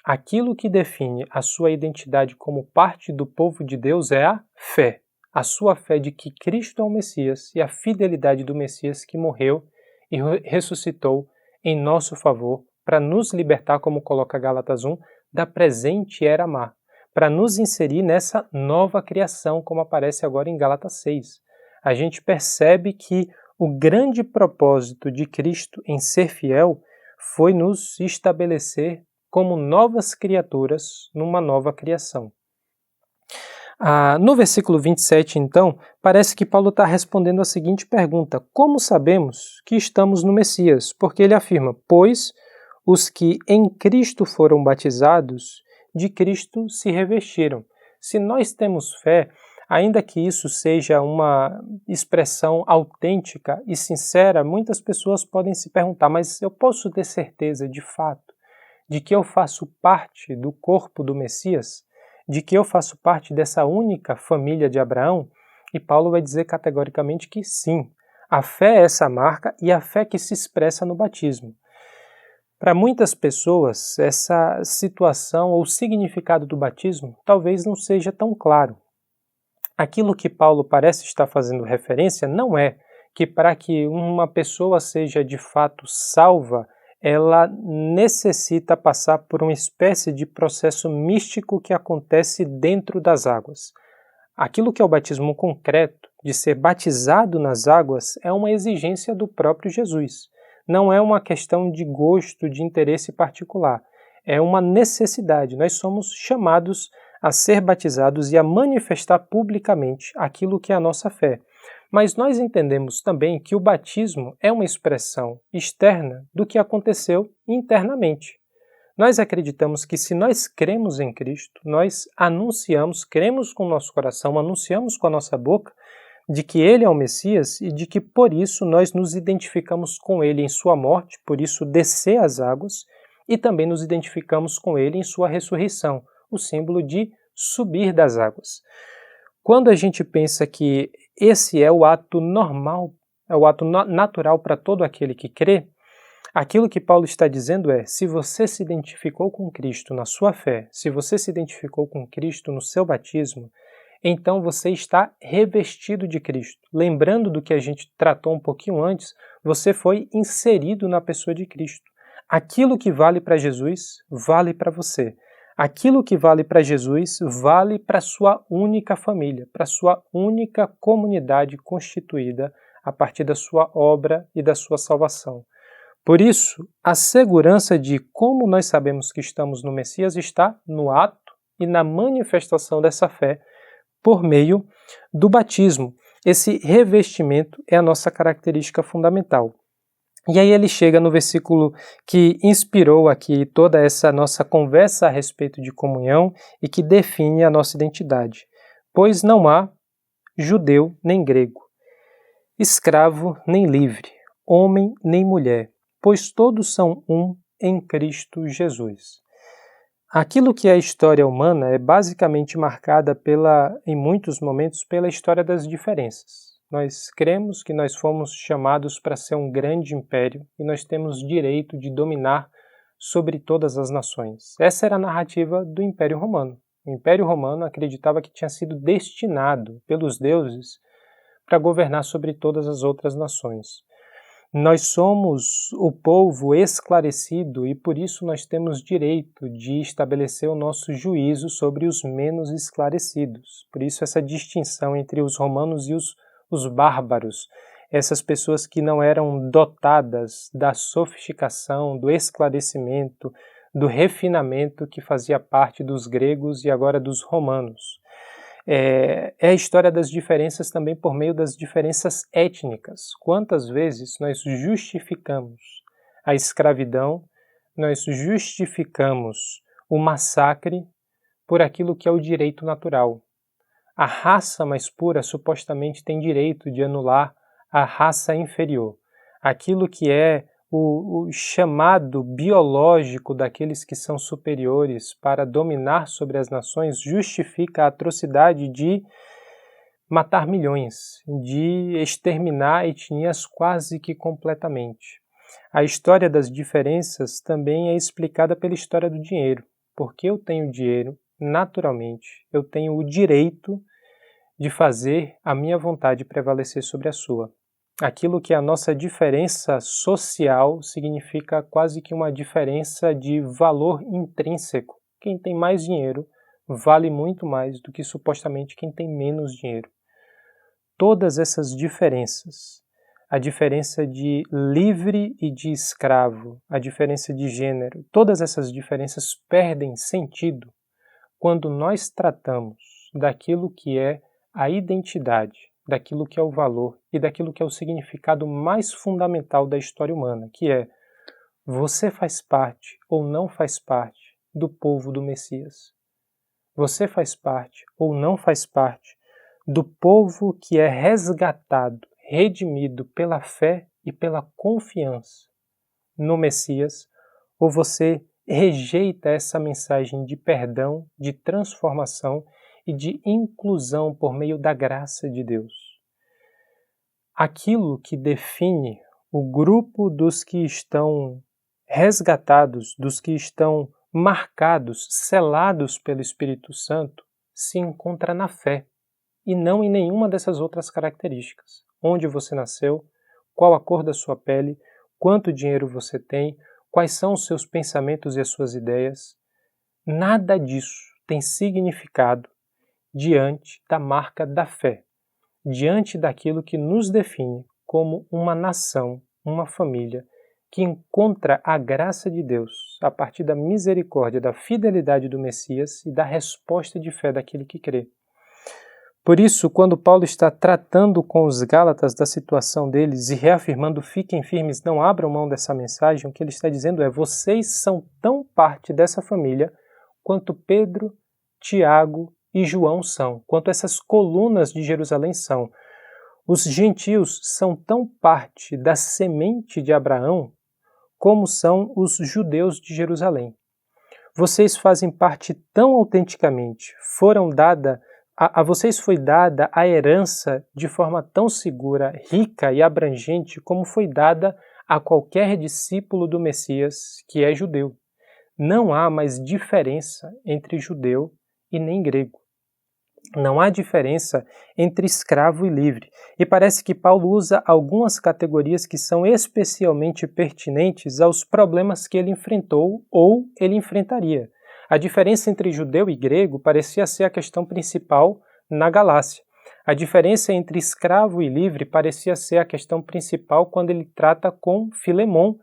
Aquilo que define a sua identidade como parte do povo de Deus é a fé. A sua fé de que Cristo é o Messias e a fidelidade do Messias que morreu e ressuscitou em nosso favor para nos libertar, como coloca Gálatas 1, da presente era má, para nos inserir nessa nova criação, como aparece agora em Gálatas 6. A gente percebe que o grande propósito de Cristo em ser fiel foi nos estabelecer como novas criaturas numa nova criação. No versículo 27, então, parece que Paulo está respondendo a seguinte pergunta: como sabemos que estamos no Messias? Porque ele afirma, pois os que em Cristo foram batizados, de Cristo se revestiram. Se nós temos fé, ainda que isso seja uma expressão autêntica e sincera, muitas pessoas podem se perguntar, mas eu posso ter certeza de fato de que eu faço parte do corpo do Messias, de que eu faço parte dessa única família de Abraão? E Paulo vai dizer categoricamente que sim. A fé é essa marca e a fé que se expressa no batismo. Para muitas pessoas, essa situação ou significado do batismo talvez não seja tão claro. Aquilo que Paulo parece estar fazendo referência não é que para que uma pessoa seja de fato salva, ela necessita passar por uma espécie de processo místico que acontece dentro das águas. Aquilo que é o batismo concreto, de ser batizado nas águas, é uma exigência do próprio Jesus. Não é uma questão de gosto, de interesse particular. É uma necessidade. Nós somos chamados a ser batizados e a manifestar publicamente aquilo que é a nossa fé. Mas nós entendemos também que o batismo é uma expressão externa do que aconteceu internamente. Nós acreditamos que se nós cremos em Cristo, nós anunciamos, cremos com o nosso coração, anunciamos com a nossa boca de que Ele é o Messias e de que por isso nós nos identificamos com Ele em sua morte, por isso descer as águas, e também nos identificamos com Ele em sua ressurreição, o símbolo de subir das águas. Quando a gente pensa que esse é o ato normal, é o ato natural para todo aquele que crê, aquilo que Paulo está dizendo é: se você se identificou com Cristo na sua fé, se você se identificou com Cristo no seu batismo, então você está revestido de Cristo. Lembrando do que a gente tratou um pouquinho antes, você foi inserido na pessoa de Cristo. Aquilo que vale para Jesus, vale para você. Aquilo que vale para Jesus, vale para sua única família, para sua única comunidade constituída a partir da sua obra e da sua salvação. Por isso, a segurança de como nós sabemos que estamos no Messias está no ato e na manifestação dessa fé por meio do batismo. Esse revestimento é a nossa característica fundamental. E aí ele chega no versículo que inspirou aqui toda essa nossa conversa a respeito de comunhão e que define a nossa identidade. Pois não há judeu nem grego, escravo nem livre, homem nem mulher, pois todos são um em Cristo Jesus. Aquilo que é a história humana é basicamente marcada em muitos momentos, pela história das diferenças. Nós cremos que nós fomos chamados para ser um grande império e nós temos direito de dominar sobre todas as nações. Essa era a narrativa do Império Romano. O Império Romano acreditava que tinha sido destinado pelos deuses para governar sobre todas as outras nações. Nós somos o povo esclarecido e por isso nós temos direito de estabelecer o nosso juízo sobre os menos esclarecidos. Por isso essa distinção entre os romanos e os bárbaros, essas pessoas que não eram dotadas da sofisticação, do esclarecimento, do refinamento que fazia parte dos gregos e agora dos romanos. É a história das diferenças também por meio das diferenças étnicas. Quantas vezes nós justificamos a escravidão, nós justificamos o massacre por aquilo que é o direito natural. A raça mais pura supostamente tem direito de anular a raça inferior. Aquilo que é o chamado biológico daqueles que são superiores para dominar sobre as nações justifica a atrocidade de matar milhões, de exterminar etnias quase que completamente. A história das diferenças também é explicada pela história do dinheiro. Porque eu tenho dinheiro, naturalmente, eu tenho o direito de fazer a minha vontade prevalecer sobre a sua. Aquilo que é a nossa diferença social significa quase que uma diferença de valor intrínseco. Quem tem mais dinheiro vale muito mais do que supostamente quem tem menos dinheiro. Todas essas diferenças, a diferença de livre e de escravo, a diferença de gênero, todas essas diferenças perdem sentido quando nós tratamos daquilo que é a identidade, daquilo que é o valor e daquilo que é o significado mais fundamental da história humana, que é você faz parte ou não faz parte do povo do Messias. Você faz parte ou não faz parte do povo que é resgatado, redimido pela fé e pela confiança no Messias, ou você rejeita essa mensagem de perdão, de transformação e de inclusão por meio da graça de Deus. Aquilo que define o grupo dos que estão resgatados, dos que estão marcados, selados pelo Espírito Santo, se encontra na fé e não em nenhuma dessas outras características. Onde você nasceu, qual a cor da sua pele, quanto dinheiro você tem, quais são os seus pensamentos e as suas ideias. Nada disso tem significado diante da marca da fé, diante daquilo que nos define como uma nação, uma família, que encontra a graça de Deus a partir da misericórdia, da fidelidade do Messias e da resposta de fé daquele que crê. Por isso, quando Paulo está tratando com os Gálatas da situação deles e reafirmando fiquem firmes, não abram mão dessa mensagem, o que ele está dizendo é vocês são tão parte dessa família quanto Pedro, Tiago e João são, quanto essas colunas de Jerusalém são. Os gentios são tão parte da semente de Abraão como são os judeus de Jerusalém. Vocês fazem parte tão autenticamente, a vocês foi dada a herança de forma tão segura, rica e abrangente como foi dada a qualquer discípulo do Messias que é judeu. Não há mais diferença entre judeu e nem grego. Não há diferença entre escravo e livre. E parece que Paulo usa algumas categorias que são especialmente pertinentes aos problemas que ele enfrentou ou ele enfrentaria. A diferença entre judeu e grego parecia ser a questão principal na Galácia. A diferença entre escravo e livre parecia ser a questão principal quando ele trata com Filemon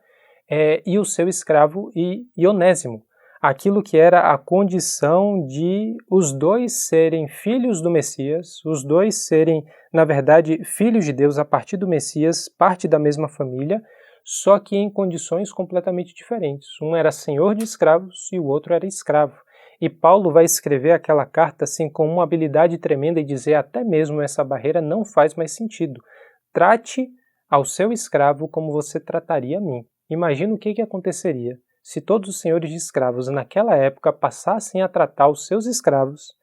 e o seu escravo Onésimo. Aquilo que era a condição de os dois serem filhos do Messias, os dois serem, na verdade, filhos de Deus a partir do Messias, parte da mesma família, só que em condições completamente diferentes. Um era senhor de escravos e o outro era escravo. E Paulo vai escrever aquela carta assim com uma habilidade tremenda e dizer até mesmo essa barreira não faz mais sentido. Trate ao seu escravo como você trataria a mim. Imagina o que aconteceria se todos os senhores de escravos naquela época passassem a tratar os seus escravos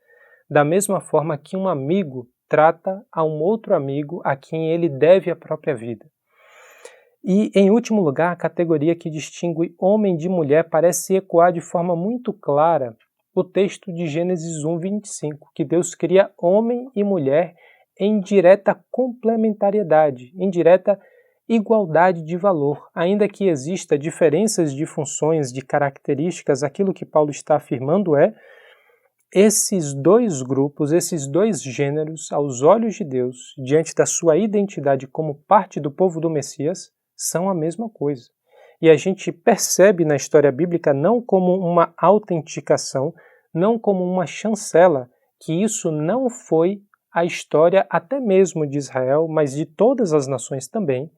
da mesma forma que um amigo trata a um outro amigo a quem ele deve a própria vida. E, em último lugar, a categoria que distingue homem de mulher parece ecoar de forma muito clara o texto de Gênesis 1:25, que Deus cria homem e mulher em direta complementariedade, em direta igualdade de valor. Ainda que exista diferenças de funções, de características, aquilo que Paulo está afirmando é: esses dois grupos, esses dois gêneros, aos olhos de Deus, diante da sua identidade como parte do povo do Messias, são a mesma coisa. E a gente percebe na história bíblica não como uma autenticação, não como uma chancela, que isso não foi a história até mesmo de Israel, mas de todas as nações também,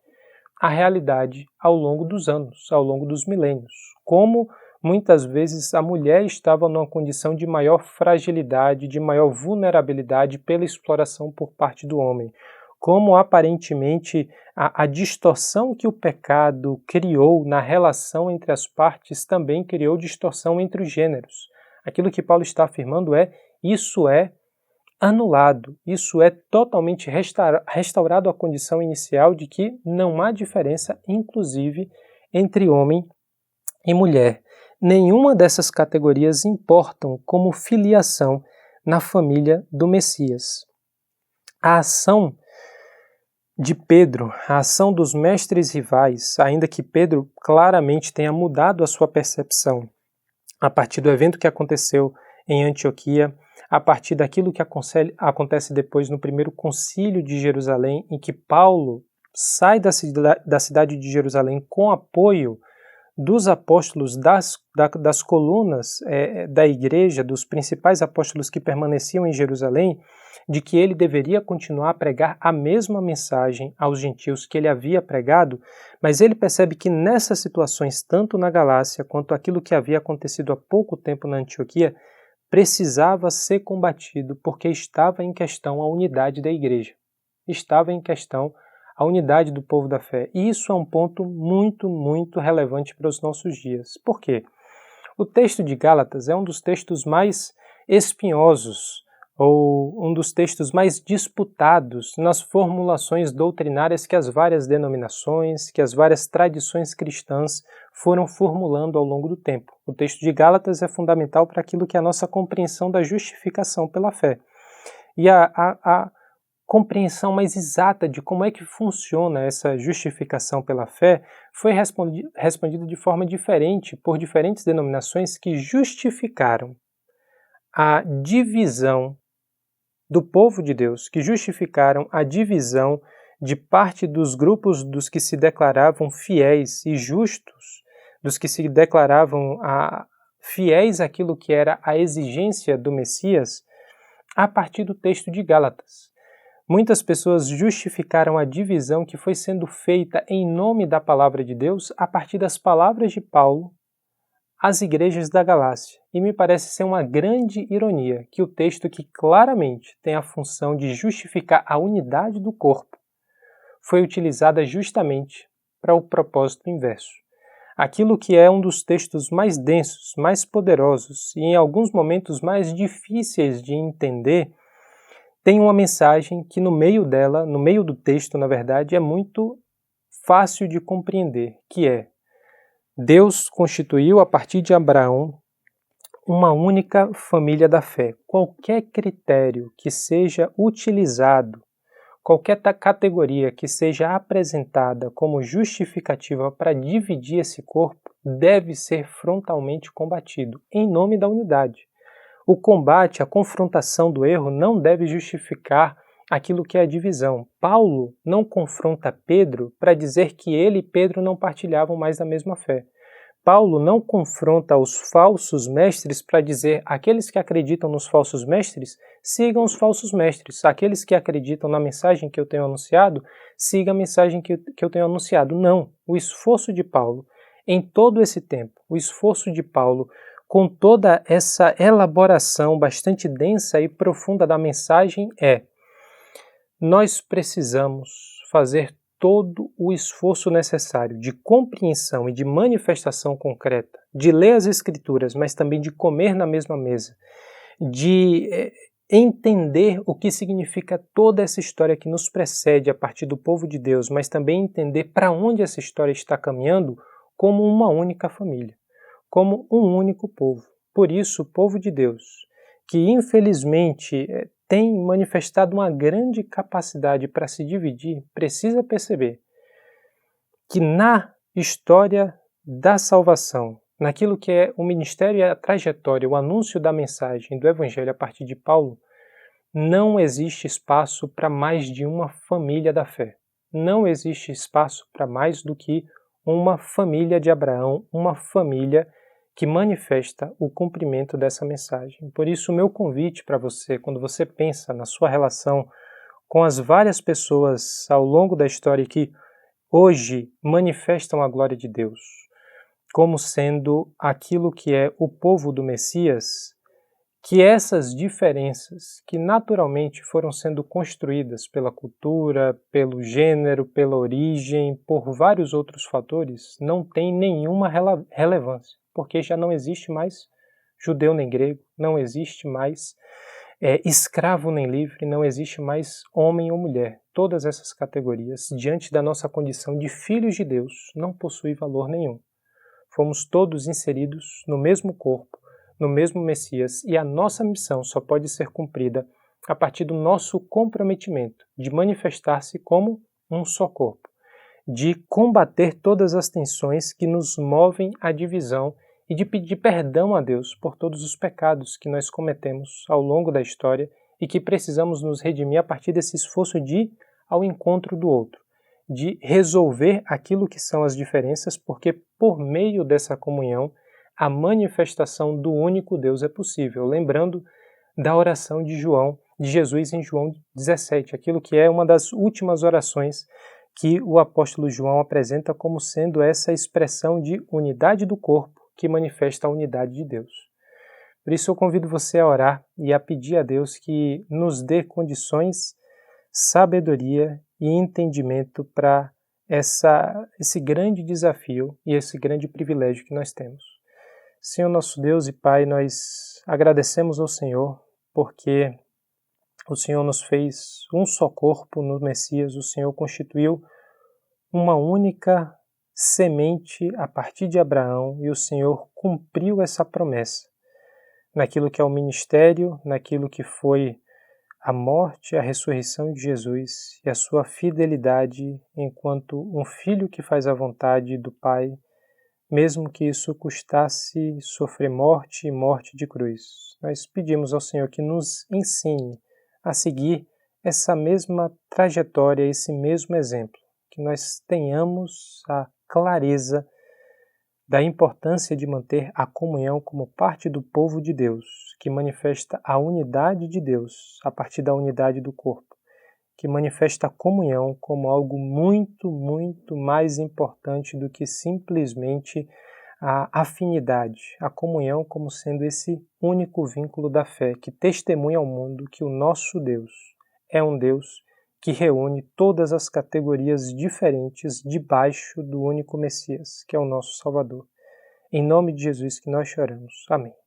a realidade ao longo dos anos, ao longo dos milênios. Como muitas vezes a mulher estava numa condição de maior fragilidade, de maior vulnerabilidade pela exploração por parte do homem. Como aparentemente a distorção que o pecado criou na relação entre as partes também criou distorção entre os gêneros. Aquilo que Paulo está afirmando é: isso é anulado, isso é totalmente restaurado à condição inicial de que não há diferença, inclusive, entre homem e mulher. Nenhuma dessas categorias importam como filiação na família do Messias. A ação de Pedro, a ação dos mestres rivais, ainda que Pedro claramente tenha mudado a sua percepção a partir do evento que aconteceu em Antioquia, a partir daquilo que acontece depois no primeiro concílio de Jerusalém, em que Paulo sai da cidade de Jerusalém com apoio dos apóstolos, das colunas da igreja, dos principais apóstolos que permaneciam em Jerusalém, de que ele deveria continuar a pregar a mesma mensagem aos gentios que ele havia pregado, mas ele percebe que nessas situações, tanto na Galácia quanto aquilo que havia acontecido há pouco tempo na Antioquia, precisava ser combatido porque estava em questão a unidade da igreja, estava em questão a unidade do povo da fé. E isso é um ponto muito, muito relevante para os nossos dias. Por quê? O texto de Gálatas é um dos textos mais espinhosos, ou um dos textos mais disputados nas formulações doutrinárias que as várias denominações, que as várias tradições cristãs foram formulando ao longo do tempo. O texto de Gálatas é fundamental para aquilo que é a nossa compreensão da justificação pela fé. E a compreensão mais exata de como é que funciona essa justificação pela fé foi respondida de forma diferente por diferentes denominações que justificaram a divisão do povo de Deus, que justificaram a divisão de parte dos grupos dos que se declaravam fiéis e justos, dos que se declaravam fiéis àquilo que era a exigência do Messias, a partir do texto de Gálatas. Muitas pessoas justificaram a divisão que foi sendo feita em nome da palavra de Deus a partir das palavras de Paulo às igrejas da Galácia. E me parece ser uma grande ironia que o texto que claramente tem a função de justificar a unidade do corpo foi utilizada justamente para o propósito inverso. Aquilo que é um dos textos mais densos, mais poderosos e em alguns momentos mais difíceis de entender, tem uma mensagem que no meio dela, no meio do texto, na verdade, é muito fácil de compreender, que é: Deus constituiu a partir de Abraão uma única família da fé. Qualquer critério que seja utilizado, qualquer categoria que seja apresentada como justificativa para dividir esse corpo, deve ser frontalmente combatido, em nome da unidade. O combate, a confrontação do erro não deve justificar aquilo que é a divisão. Paulo não confronta Pedro para dizer que ele e Pedro não partilhavam mais da mesma fé. Paulo não confronta os falsos mestres para dizer: aqueles que acreditam nos falsos mestres, sigam os falsos mestres. Aqueles que acreditam na mensagem que eu tenho anunciado, sigam a mensagem que eu tenho anunciado. Não. O esforço de Paulo, em todo esse tempo, o esforço de Paulo, com toda essa elaboração bastante densa e profunda da mensagem é: nós precisamos fazer todo o esforço necessário de compreensão e de manifestação concreta, de ler as Escrituras, mas também de comer na mesma mesa, de entender o que significa toda essa história que nos precede a partir do povo de Deus, mas também entender para onde essa história está caminhando como uma única família, como um único povo. Por isso, o povo de Deus, que infelizmente tem manifestado uma grande capacidade para se dividir, precisa perceber que na história da salvação, naquilo que é o ministério e a trajetória, o anúncio da mensagem do Evangelho a partir de Paulo, não existe espaço para mais de uma família da fé. Não existe espaço para mais do que uma família de Abraão, uma família que manifesta o cumprimento dessa mensagem. Por isso, o meu convite para você, quando você pensa na sua relação com as várias pessoas ao longo da história que hoje manifestam a glória de Deus, como sendo aquilo que é o povo do Messias, que essas diferenças que naturalmente foram sendo construídas pela cultura, pelo gênero, pela origem, por vários outros fatores, não têm nenhuma relevância, porque já não existe mais judeu nem grego, não existe mais escravo nem livre, não existe mais homem ou mulher. Todas essas categorias, diante da nossa condição de filhos de Deus, não possuem valor nenhum. Fomos todos inseridos no mesmo corpo, no mesmo Messias, e a nossa missão só pode ser cumprida a partir do nosso comprometimento de manifestar-se como um só corpo, de combater todas as tensões que nos movem à divisão e de pedir perdão a Deus por todos os pecados que nós cometemos ao longo da história e que precisamos nos redimir a partir desse esforço de ir ao encontro do outro, de resolver aquilo que são as diferenças, porque por meio dessa comunhão a manifestação do único Deus é possível. Lembrando da oração de Jesus em João 17, aquilo que é uma das últimas orações que o apóstolo João apresenta como sendo essa expressão de unidade do corpo que manifesta a unidade de Deus. Por isso eu convido você a orar e a pedir a Deus que nos dê condições, sabedoria e entendimento para esse grande desafio e esse grande privilégio que nós temos. Senhor nosso Deus e Pai, nós agradecemos ao Senhor porque o Senhor nos fez um só corpo no Messias, o Senhor constituiu uma única semente a partir de Abraão e o Senhor cumpriu essa promessa naquilo que é o ministério, naquilo que foi a morte, a ressurreição de Jesus e a sua fidelidade enquanto um filho que faz a vontade do Pai, mesmo que isso custasse sofrer morte e morte de cruz. Nós pedimos ao Senhor que nos ensine a seguir essa mesma trajetória, esse mesmo exemplo, que nós tenhamos a clareza da importância de manter a comunhão como parte do povo de Deus, que manifesta a unidade de Deus a partir da unidade do corpo, que manifesta a comunhão como algo muito, muito mais importante do que simplesmente a afinidade, a comunhão como sendo esse único vínculo da fé que testemunha ao mundo que o nosso Deus é um Deus que reúne todas as categorias diferentes debaixo do único Messias, que é o nosso Salvador. Em nome de Jesus que nós choramos. Amém.